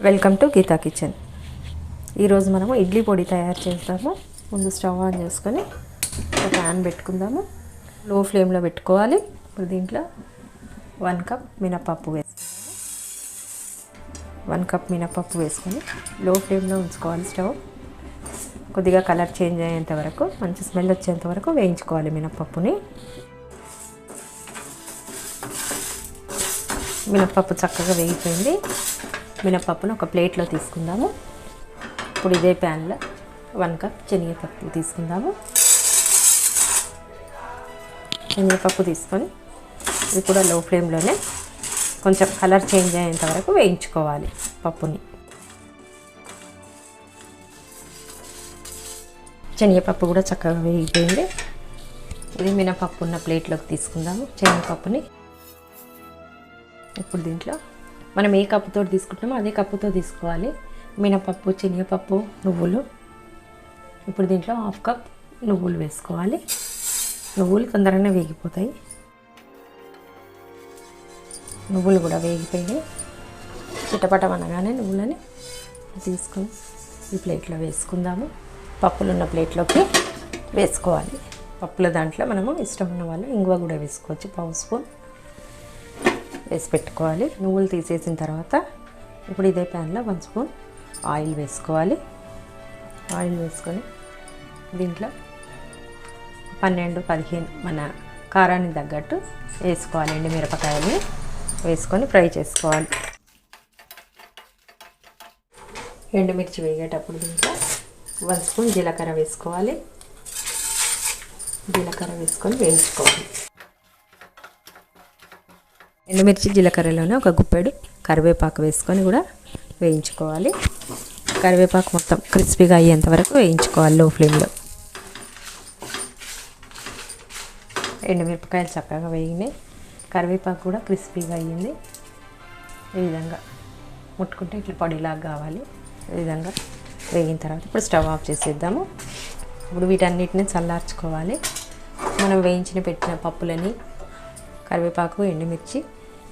Welcome to Gita kitchen. ఈరోజు మనము ఇడ్లీ పొడి తయారు చేస్తాము. ముందు స్టవ్ ఆన్ చేసుకొని ఒక ప్యాన్ పెట్టుకుందాము. లో ఫ్లేమ్లో పెట్టుకోవాలి. ఇప్పుడు దీంట్లో 1 కప్ మినపప్పు వేసుకోవాలి. 1 కప్ మినపప్పు వేసుకొని లో ఫ్లేమ్లో ఉంచుకోవాలి. స్టవ్ కొద్దిగా కలర్ చేంజ్ అయ్యేంత వరకు, మంచి స్మెల్ వచ్చేంత వరకు వేయించుకోవాలి మినపప్పుని. మినపప్పు చక్కగా వేగిపోయింది. మినపప్పును ఒక ప్లేట్లో తీసుకుందాము. ఇప్పుడు ఇదే ప్యాన్లో 1 కప్ శనగపప్పు తీసుకుందాము. శనగపప్పు తీసుకొని ఇది కూడా లో ఫ్లేమ్లోనే కొంచెం కలర్ చేంజ్ అయ్యేంత వరకు వేయించుకోవాలి పప్పుని. శనగపప్పు కూడా చక్కగా వేగిపోయింది. ఇది మినపప్పు ఉన్న ప్లేట్లోకి తీసుకుందాము శనగపప్పుని. ఇప్పుడు దీంట్లో మనం ఏ కప్పుతో తీసుకుంటామో అదే కప్పుతో తీసుకోవాలి. మినపప్పు, శనగపప్పు, నువ్వులు. ఇప్పుడు దీంట్లో 1/2 కప్ నువ్వులు వేసుకోవాలి. నువ్వులు తొందరగానే వేగిపోతాయి. నువ్వులు కూడా వేగిపోయి చిటపటం అనగానే నువ్వులని తీసుకొని ఈ ప్లేట్లో వేసుకుందాము. పప్పులు ఉన్న ప్లేట్లోకి వేసుకోవాలి. పప్పుల దాంట్లో మనము ఇష్టం ఉన్న వాళ్ళు ఇంగువ కూడా వేసుకోవచ్చు. 1 స్పూన్ వేసి పెట్టుకోవాలి. నువ్వులు తీసేసిన తర్వాత ఇప్పుడు ఇదే ప్యాన్లో 1 స్పూన్ ఆయిల్ వేసుకోవాలి. ఆయిల్ వేసుకొని దీంట్లో 12-15 మన కారానికి తగ్గట్టు వేసుకోవాలి. ఎండుమిరపకాయలు వేసుకొని ఫ్రై చేసుకోవాలి. ఎండుమిర్చి వేగేటప్పుడు దీంట్లో 1 స్పూన్ జీలకర్ర వేసుకోవాలి. జీలకర్ర వేసుకొని వేయించుకోవాలి. ఎండుమిర్చి జీలకర్రలోనే ఒక గుప్పెడు కరివేపాకు వేసుకొని కూడా వేయించుకోవాలి. కరివేపాకు మొత్తం క్రిస్పీగా అయ్యేంత వరకు వేయించుకోవాలి లో ఫ్లేమ్లో. ఎండుమిరపకాయలు చక్కగా వేగినాయి. కరివేపాకు కూడా క్రిస్పీగా అయ్యింది. ఈ విధంగా ముట్టుకుంటే ఇట్లా పొడిలాగా కావాలి. ఈ విధంగా వేగిన తర్వాత ఇప్పుడు స్టవ్ ఆఫ్ చేసేద్దాము. ఇప్పుడు వీటన్నిటిని చల్లార్చుకోవాలి. మనం వేయించిన పెట్టిన పప్పులని, కరివేపాకు, ఎండుమిర్చి,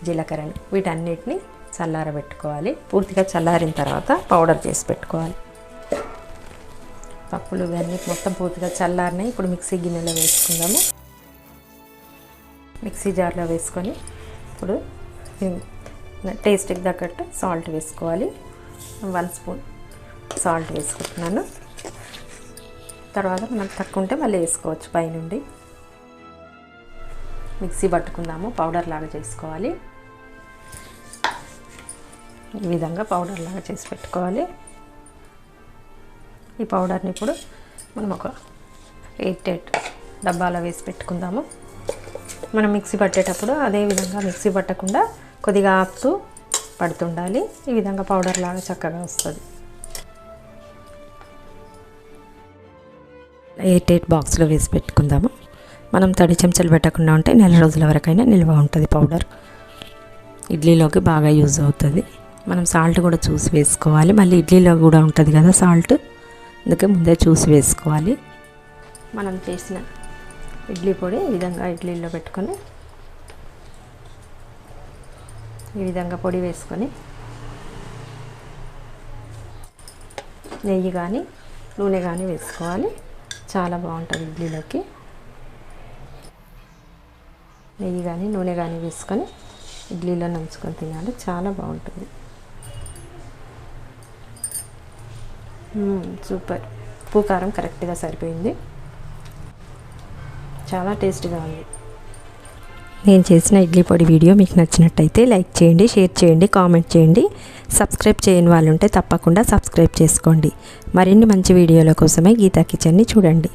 జీలకర్రని వీటన్నిటిని చల్లారబెట్టుకోవాలి. పూర్తిగా చల్లారిన తర్వాత పౌడర్ చేసి పెట్టుకోవాలి. పప్పులు ఇవన్నీ మొత్తం పూర్తిగా చల్లారినాయి. ఇప్పుడు మిక్సీ గిన్నెలో వేసుకుందాము. మిక్సీ జార్లో వేసుకొని ఇప్పుడు టేస్ట్కి తగ్గట్టు సాల్ట్ వేసుకోవాలి. 1 స్పూన్ సాల్ట్ వేసుకుంటున్నాను. తర్వాత మనకు తక్కువ ఉంటే మళ్ళీ వేసుకోవచ్చు పైనుండి. మిక్సీ పట్టుకుందాము. పౌడర్ లాగా చేసుకోవాలి. ఈ విధంగా పౌడర్ లాగా చేసి పెట్టుకోవాలి. ఈ పౌడర్ని ఇప్పుడు మనం ఒక 8 డబ్బాలో వేసి పెట్టుకుందాము. మనం మిక్సీ పట్టేటప్పుడు అదే విధంగా మిక్సీ పట్టకుండా కొద్దిగా ఆపుతూ పడుతుండాలి. ఈ విధంగా పౌడర్ లాగా చక్కగా వస్తుంది. 8 బాక్స్లో వేసి పెట్టుకుందాము. మనం తడి చెంచాలు పెట్టకుండా ఉంటే 4 రోజుల వరకైనా నిల్వ ఉంటుంది. పౌడర్ ఇడ్లీలోకి బాగా యూజ్ అవుతుంది. మనం సాల్ట్ కూడా చూసి వేసుకోవాలి. మళ్ళీ ఇడ్లీలో కూడా ఉంటుంది కదా సాల్ట్, అందుకే ముందే చూసి వేసుకోవాలి. మనం చేసిన ఇడ్లీ పొడి ఈ విధంగా ఇడ్లీలో పెట్టుకొని ఈ విధంగా పొడి వేసుకొని నెయ్యి కానీ నూనె కానీ వేసుకోవాలి. చాలా బాగుంటుంది ఇడ్లీలోకి. నెయ్యి కానీ నూనె కానీ వేసుకొని ఇడ్లీలో నంచుకొని తినాలి. చాలా బాగుంటుంది. సూపర్. ఉప్పు కారం కరెక్ట్గా సరిపోయింది. చాలా టేస్ట్గా ఉంది. నేను చేసిన ఇడ్లీ పొడి వీడియో మీకు నచ్చినట్టయితే లైక్ చేయండి, షేర్ చేయండి, కామెంట్ చేయండి. సబ్స్క్రైబ్ చేయని వాళ్ళు ఉంటే తప్పకుండా సబ్స్క్రైబ్ చేసుకోండి. మరిన్ని మంచి వీడియోల కోసమే గీతా కిచెన్ని చూడండి.